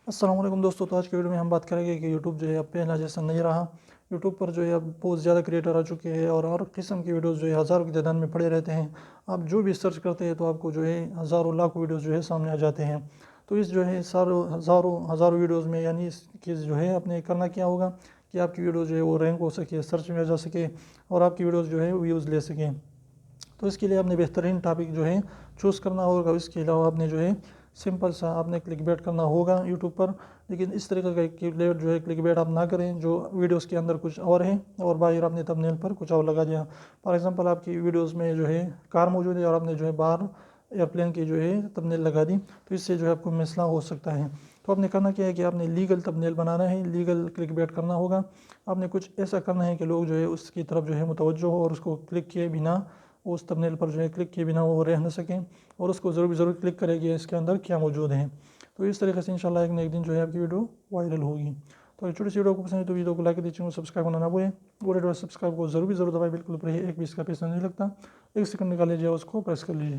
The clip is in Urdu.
السلام علیکم دوستو، تو آج کی ویڈیو میں ہم بات کریں گے کہ یوٹیوب جو ہے اب پہلا جیسا نہیں رہا۔ یوٹیوب پر جو ہے اب بہت زیادہ کریٹر آ چکے ہیں اور ہر قسم کی ویڈیوز جو ہے ہزاروں کی تعداد میں پڑے رہتے ہیں۔ آپ جو بھی سرچ کرتے ہیں تو آپ کو جو ہے ہزاروں لاکھوں ویڈیوز جو ہے سامنے آ جاتے ہیں۔ تو اس جو ہے ہزاروں ویڈیوز میں یعنی اس کی جو ہے آپ نے کرنا کیا ہوگا کہ آپ کی ویڈیوز جو ہے وہ رینک ہو سکے، سرچ میں آ جا سکے اور آپ کی ویڈیوز جو ہے ویوز لے سکیں۔ تو اس کے لیے آپ نے بہترین ٹاپک جو ہے چوز کرنا ہوگا۔ اس کے علاوہ آپ نے جو ہے سمپل سا آپ نے کلک بیٹ کرنا ہوگا یوٹیوب پر، لیکن اس طریقے کا کلک بیٹ آپ نہ کریں جو ویڈیوز کے اندر کچھ اور ہے اور باہر آپ نے تھمبنیل پر کچھ اور لگا دیا۔ فار ایگزامپل آپ کی ویڈیوز میں جو ہے کار موجود ہے اور آپ نے جو ہے باہر ایئرپلین کی جو ہے تھمبنیل لگا دی، تو اس سے جو ہے آپ کو مسئلہ ہو سکتا ہے۔ تو آپ نے کرنا کیا ہے کہ آپ نے لیگل تھمبنیل بنانا ہے، لیگل کلک بیٹ کرنا ہوگا۔ آپ نے کچھ ایسا کرنا ہے کہ لوگ جو ہے اس کی طرف جو ہے متوجہ ہو اور اس کو کلک کیے بنا اس تھمبنیل پر جو ہے کلک کیے بنا وہ رہ نہ سکیں اور اس کو ضرور کلک کرے گی اس کے اندر کیا موجود ہے۔ تو اس طریقے سے انشاءاللہ ایک نہ ایک دن جو ہے آپ کی ویڈیو وائرل ہوگی۔ تو ایک چھوٹی سی ویڈیو کو پسند ہے تو ویڈیو کو لائک کر چینل کو سبسکرائب کرنا نہ بھولیں اور ویڈیو سبسکرائب کو ضرور دبائیں، بالکل اوپر ہی ایک بھی اس کا پیسہ نہیں لگتا، ایک سیکنڈ نکال لیجیے اس کو پریس کر لیجیے۔